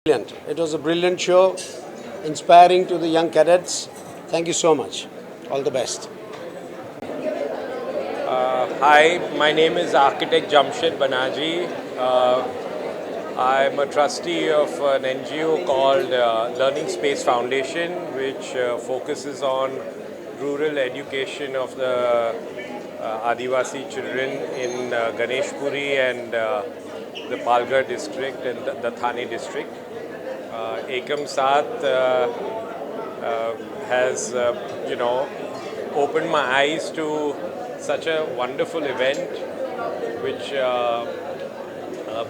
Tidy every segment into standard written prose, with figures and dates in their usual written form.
Brilliant. It was a brilliant show, inspiring to the young cadets. Thank you so much. All the best. Hi, my name is Architect Jamshed Banaji. I'm a trustee of an NGO called Learning Space Foundation, which focuses on rural education of the Adivasi children in Ganeshpuri and the Palghar district and the Thane district. Ekam Saath has, opened my eyes to such a wonderful event which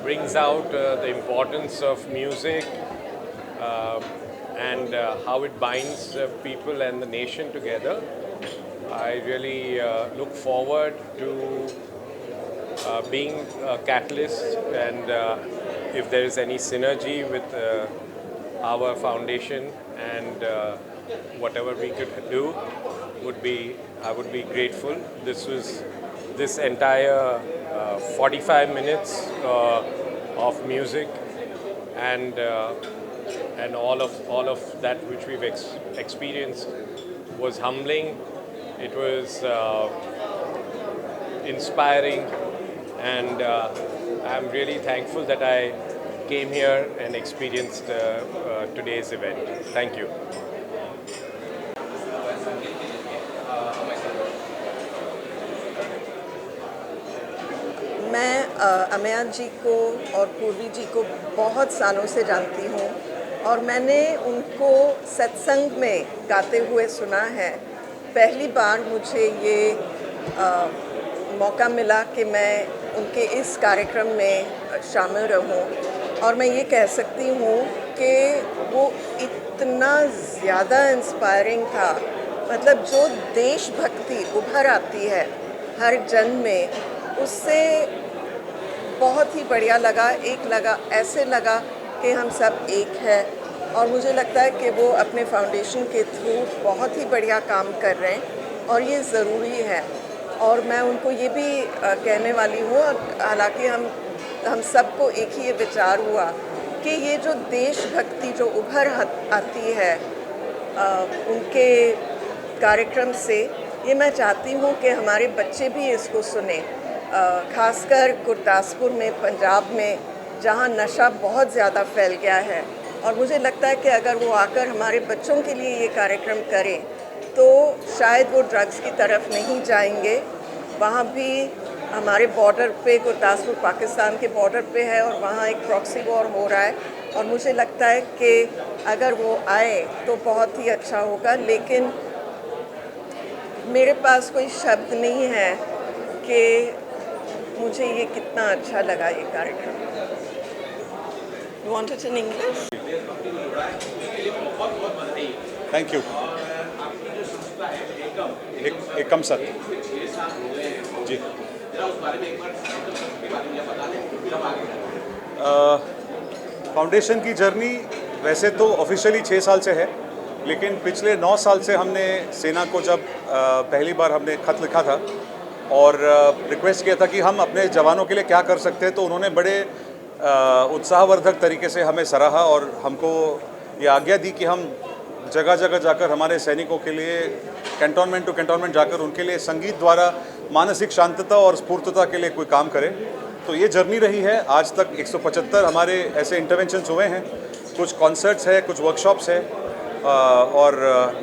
brings out the importance of music and how it binds people and the nation together. I really look forward to being a catalyst, and if there is any synergy with our foundation and whatever we could do, I would be grateful. This entire 45 minutes of music and all of that which we've experienced was humbling. It was inspiring, and I'm really thankful that I came here and experienced today's event. Thank you. मैं अमया जी को और पूर्वी जी को बहुत सालों से जानती हूँ और मैंने उनको सत्संग में गाते हुए सुना है। पहली बार मुझे ये मौका मिला कि मैं उनके इस कार्यक्रम में शामिल रहूं, और मैं ये कह सकती हूँ कि वो इतना ज़्यादा इंस्पायरिंग था। मतलब जो देशभक्ति उभर आती है हर जन में, उससे बहुत ही बढ़िया लगा। ऐसे लगा कि हम सब एक हैं, और मुझे लगता है कि वो अपने फाउंडेशन के थ्रू बहुत ही बढ़िया काम कर रहे हैं और ये ज़रूरी है। और मैं उनको ये भी कहने वाली हूँ, हालांकि हम सबको एक ही ये विचार हुआ कि ये जो देशभक्ति जो उभर आती है उनके कार्यक्रम से, ये मैं चाहती हूँ कि हमारे बच्चे भी इसको सुने, खासकर गुरदासपुर में, पंजाब में, जहाँ नशा बहुत ज़्यादा फैल गया है। और मुझे लगता है कि अगर वो आकर हमारे बच्चों के लिए ये कार्यक्रम करें तो शायद वो ड्रग्स की तरफ नहीं जाएंगे। वहाँ भी हमारे बॉर्डर पे, गुरदासपुर पाकिस्तान के बॉर्डर पे है और वहाँ एक प्रॉक्सी वॉर हो रहा है, और मुझे लगता है कि अगर वो आए तो बहुत ही अच्छा होगा। लेकिन मेरे पास कोई शब्द नहीं है कि मुझे ये कितना अच्छा लगा ये कार्यक्रम। You want it in English? Thank you. एकम साथ जी। फाउंडेशन की जर्नी वैसे तो ऑफिशियली 6 साल से है, लेकिन पिछले 9 साल से हमने सेना को जब पहली बार हमने खत लिखा था और रिक्वेस्ट किया था कि हम अपने जवानों के लिए क्या कर सकते हैं, तो उन्होंने बड़े उत्साहवर्धक तरीके से हमें सराहा और हमको ये आज्ञा दी कि हम जगह जगह जाकर हमारे सैनिकों के लिए कैंटोनमेंट टू कैंटोनमेंट जाकर उनके लिए संगीत द्वारा मानसिक शांतता और स्फूर्तता के लिए कोई काम करें। तो ये जर्नी रही है। आज तक 175 हमारे ऐसे इंटरवेंशंस हुए हैं, कुछ कॉन्सर्ट्स है, कुछ वर्कशॉप्स है, और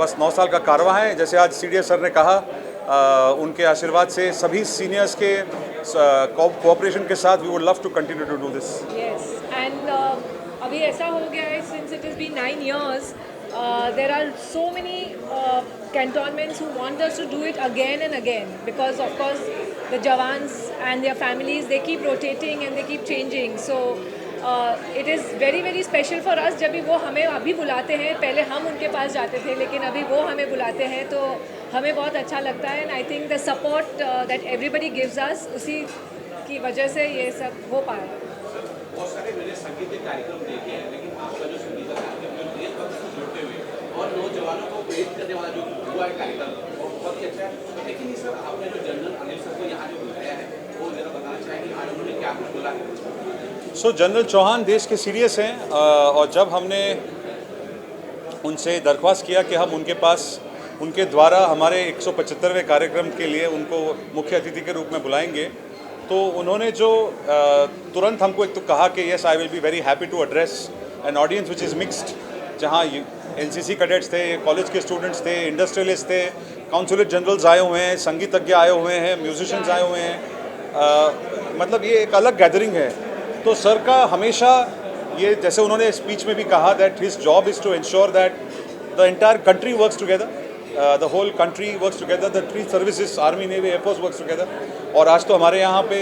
बस 9 साल का कारवां है। जैसे आज CDS सर ने कहा, उनके आशीर्वाद से सभी सीनियर्स के कोऑपरेशन के साथ we would love to continue to do this. Yes, and अभी ऐसा हो गया है, since it is been 9 years, there are so many cantonments who want us to do it again and again, because of course the Jawans and their families, they keep rotating and they keep changing. So it is very very special for us जब भी वो हमें अभी बुलाते हैं। पहले हम उनके पास जाते थे, लेकिन अभी वो हमें बुलाते हैं, तो हमें बहुत अच्छा लगता है। And I think the support that everybody gives us, उसी की वजह से ये सब हो पाया। बहुत सारे मैंने संगीत के कार्यक्रम देखे हैं, लेकिन आपका जो संगीत का कार्यक्रम जो देशभक्ति से जुड़ते हुए और नौजवानों को प्रेरित करने वाला जो हुआ है कार्यक्रम, वो बहुत ही अच्छा है। लेकिन ये सर, आपने जो जनरल अनिल सर को यहाँ जो बुलाया है, वो जरा बताना चाहेंगे आज उन्होंने क्या कुछ बोला है? सो जनरल चौहान देश के सीरियस हैं और जब हमने उनसे दरख्वास्त किया कि हम उनके पास उनके द्वारा हमारे 175वें कार्यक्रम के लिए उनको मुख्य अतिथि के रूप में बुलाएंगे, तो उन्होंने जो तुरंत हमको एक तो कहा कि yes I will be very happy to address an audience which is mixed, जहाँ एनसीसी कैडेट्स थे, कॉलेज के स्टूडेंट्स थे, इंडस्ट्रियलिस्ट थे, काउंसुलेट जनरल्स आए हुए हैं, संगीतज्ञ आए हुए हैं, म्यूजिशियंस आए हुए हैं, मतलब ये एक अलग गैदरिंग है। तो सर का हमेशा ये, जैसे उन्होंने स्पीच में भी कहा that his job is to ensure that the entire country works together, the whole country works together, the 3 services army navy air force works together. और आज तो हमारे यहाँ पे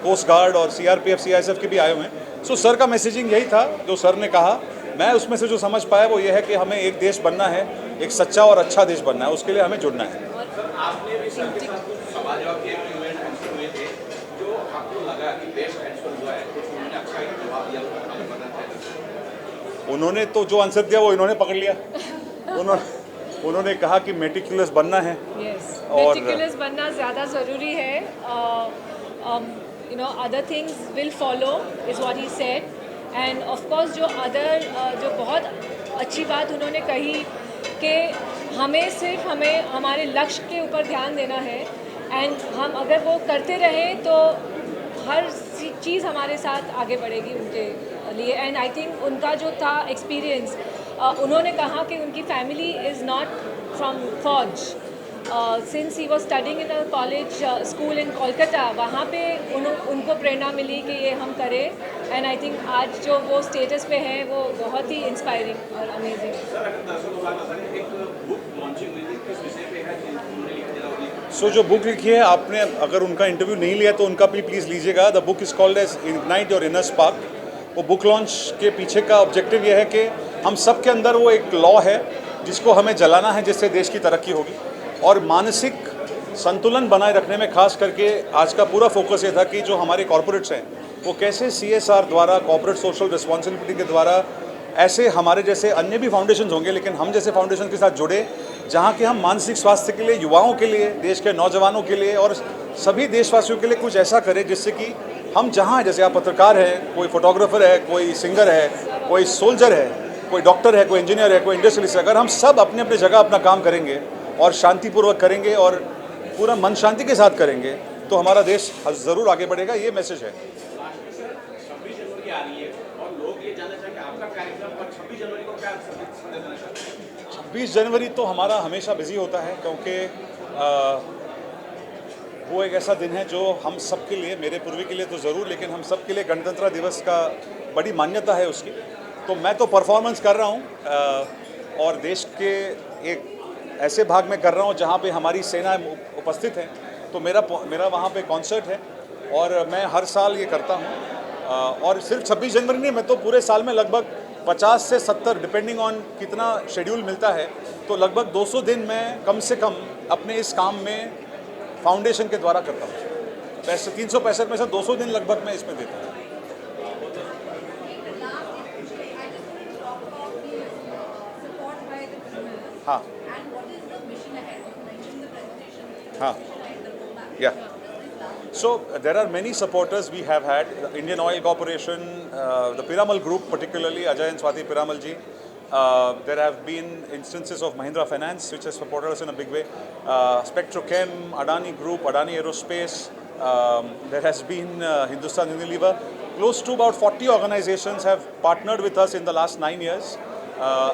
कोस्ट गार्ड और सीआरपीएफ सीआईएसएफ के भी आए हुए हैं। सो सर का मैसेजिंग यही था जो सर ने कहा। मैं उसमें से जो समझ पाया वो ये है कि हमें एक देश बनना है, एक सच्चा और अच्छा देश बनना है, उसके लिए हमें जुड़ना है। आपने भी सर के साथ कुछ सवाल जवाब के इवेंट कैंसिल हुए थे, जो आपको लगा कि बेस्ट आंसर हुआ है, कुछ उन्होंने अच्छा ही जवाब दिया, हमें पता है। उन्होंने तो जो आंसर दिया वो इन्होंने पकड़ लिया। उन्होंने कहा कि मेटिकुलस बनना है। यस, और मेटिकुलस बनना ज़्यादा ज़रूरी है। Other things will follow is what he said. End of course जो बहुत अच्छी बात उन्होंने कही कि हमें हमारे लक्ष्य के ऊपर ध्यान देना है, एंड हम अगर वो करते रहें तो हर चीज़ हमारे साथ आगे बढ़ेगी उनके लिए। एंड आई थिंक उनका जो था एक्सपीरियंस, उन्होंने कहा कि उनकी फैमिली इज़ नॉट फ्रॉम फौज, since he was studying in a college school इन कोलकाता, वहाँ पे उनको प्रेरणा मिली कि ये हम करें। एंड आई थिंक आज जो वो स्टेटस पे है वो बहुत ही इंस्पायरिंग और अमेजिंग। सर अगर दर्शकों को बता दें, एक बुक लॉन्चिंग हुई थी, किस विषय पे है, उन्होंने लिखा जरा। सो जो बुक लिखी है, आपने अगर उनका इंटरव्यू नहीं लिया तो उनका भी प्लीज़ लीजिएगा। The book is called as ignite your inner spark. वो बुक लॉन्च के पीछे का ऑब्जेक्टिव ये है कि हम सब के अंदर वो एक लॉ है जिसको हमें जलाना है, जिससे देश की तरक्की होगी। और मानसिक संतुलन बनाए रखने में खास करके आज का पूरा फोकस ये था कि जो हमारे कॉरपोरेट्स हैं वो कैसे CSR द्वारा, कॉर्पोरेट सोशल रिस्पॉन्सिबिलिटी के द्वारा, ऐसे हमारे जैसे अन्य भी फाउंडेशन होंगे लेकिन हम जैसे फाउंडेशन के साथ जुड़े, जहाँ के हम मानसिक स्वास्थ्य के लिए, युवाओं के लिए, देश के नौजवानों के लिए और सभी देशवासियों के लिए कुछ ऐसा करें जिससे कि हम जहाँ, जैसे आप पत्रकार हैं, कोई फोटोग्राफर है, कोई सिंगर है, कोई सोल्जर है, कोई डॉक्टर है, कोई इंजीनियर है, कोई इंडस्ट्रियलिस्ट है, अगर हम सब अपने अपने जगह अपना काम करेंगे और शांतिपूर्वक करेंगे और पूरा मन शांति के साथ करेंगे तो हमारा देश ज़रूर आगे बढ़ेगा। ये मैसेज है। 26 जनवरी आ रही है और लोग ये जानना चाहेंगे आपका कार्यक्रम और 26 जनवरी को क्या संदेश देना चाहते हैं? 26 जनवरी तो हमारा हमेशा बिजी होता है क्योंकि वो एक ऐसा दिन है जो हम सब के लिए, मेरे पूर्वी के लिए तो ज़रूर, लेकिन हम सब के लिए गणतंत्र दिवस का बड़ी मान्यता है उसकी। तो मैं तो परफॉर्मेंस कर रहा हूँ और देश के एक ऐसे भाग में कर रहा हूँ जहाँ पे हमारी सेना उपस्थित है। तो मेरा वहाँ पे कॉन्सर्ट है और मैं हर साल ये करता हूँ। और सिर्फ 26 जनवरी नहीं, मैं तो पूरे साल में लगभग 50 से 70 डिपेंडिंग ऑन कितना शेड्यूल मिलता है, तो लगभग 200 दिन मैं कम से कम अपने इस काम में फाउंडेशन के द्वारा करता हूँ। 365 में से 200 दिन लगभग मैं इसमें देता हूँ। हाँ हाँ, yeah. So there are many supporters we have had. The Indian Oil Corporation, the Piramal Group, particularly Ajay and Swati Piramal ji. There have been instances of Mahindra Finance, which has supported us in a big way. Spectrochem, Adani Group, Adani Aerospace. There has been Hindustan Unilever. Close to about 40 organizations have partnered with us in the last 9 years.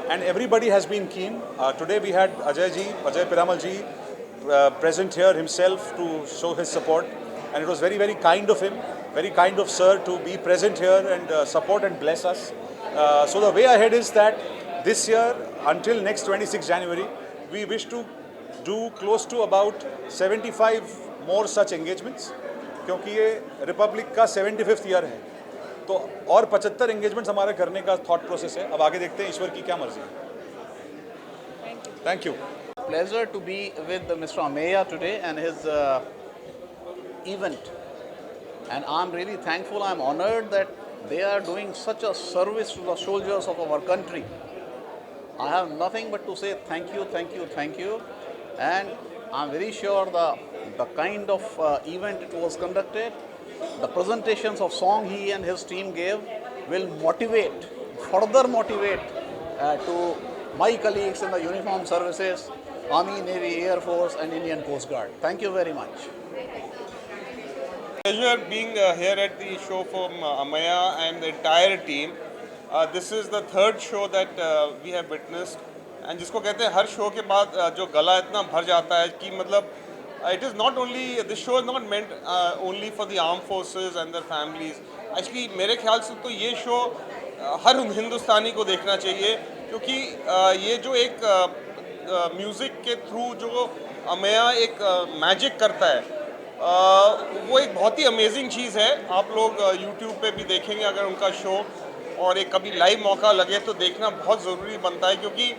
And everybody has been keen. Today we had Ajay Piramal ji, present here himself to show his support, and it was very, very kind of him, very kind of sir to be present here and support and bless us. So the way ahead is that this year until next 26 January we wish to do close to about 75 more such engagements, क्योंकि ये Republic का 75th year है, तो और 75 engagements हमारे करने का thought process है। अब आगे देखते हैं ईश्वर की क्या मर्जी है। Thank you. Pleasure to be with Mr. Ameya today and his event, and I'm really thankful, I'm honored that they are doing such a service to the soldiers of our country. I have nothing but to say thank you, thank you, thank you, and I'm very sure the kind of event it was conducted the presentations of song he and his team gave will motivate, further motivate to my colleagues in the uniformed services, Army, Navy, Air Force and Indian Coast Guard. Thank you very much. Pleasure being here at the show from Amaya and the entire team. This is the third show that we have witnessed, and जिसको कहते हैं हर show के बाद जो गला इतना भर जाता है कि मतलब it is not only, this show is not meant only for the armed forces and their families. Actually मेरे ख्याल से तो ये शो हर हिंदुस्तानी को देखना चाहिए, क्योंकि ये जो एक म्यूज़िक के थ्रू जो अमेया एक मैजिक करता है, वो एक बहुत ही अमेजिंग चीज़ है. आप लोग यूट्यूब पे भी देखेंगे अगर उनका शो, और एक कभी लाइव मौका लगे तो देखना बहुत ज़रूरी बनता है, क्योंकि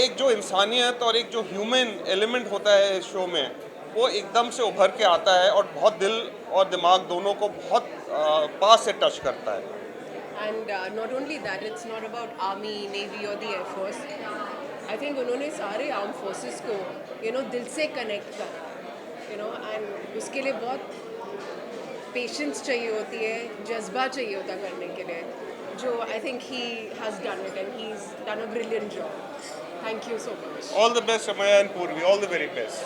एक जो इंसानियत और एक जो ह्यूमन एलिमेंट होता है इस शो में, वो एकदम से उभर के आता है और बहुत दिल और दिमाग दोनों को बहुत पास से टच करता है. And not only that, it's not about Army, Navy or the Air Force. I think उन्होंने सारे armed forces को दिल से connect करा, and उसके लिए बहुत patience चाहिए होती है, जज्बा चाहिए होता करने के लिए, जो I think he has done it and he's done a brilliant job. Thank you so much. All the best Amaya and Purvi, all the very best.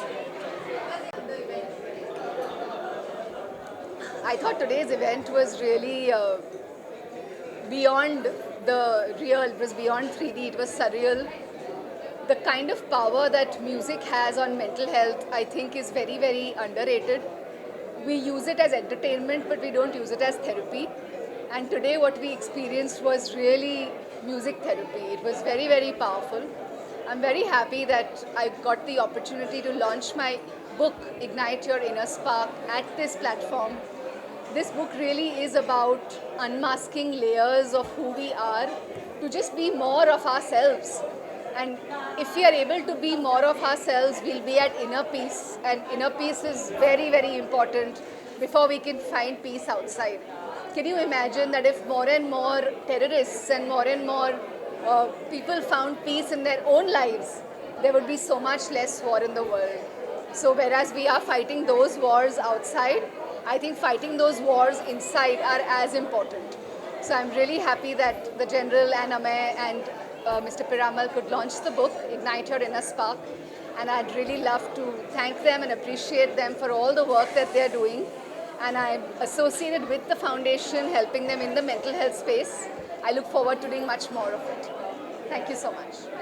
I thought today's event was really beyond the real, it was beyond 3D, it was surreal. The kind of power that music has on mental health, I think, is very, very underrated. We use it as entertainment, but we don't use it as therapy. And today what we experienced was really music therapy. It was very, very powerful. I'm very happy that I got the opportunity to launch my book, Ignite Your Inner Spark, at this platform. This book really is about unmasking layers of who we are to just be more of ourselves. And if we are able to be more of ourselves, we'll be at inner peace. And inner peace is very, very important before we can find peace outside. Can you imagine that if more and more terrorists and more people found peace in their own lives, there would be so much less war in the world. So whereas we are fighting those wars outside, I think fighting those wars inside are as important. So I'm really happy that the General and Amay and Mr. Piramal could launch the book, Ignite Your Inner Spark. And I'd really love to thank them and appreciate them for all the work that they're doing. And I'm associated with the foundation, helping them in the mental health space. I look forward to doing much more of it. Thank you so much.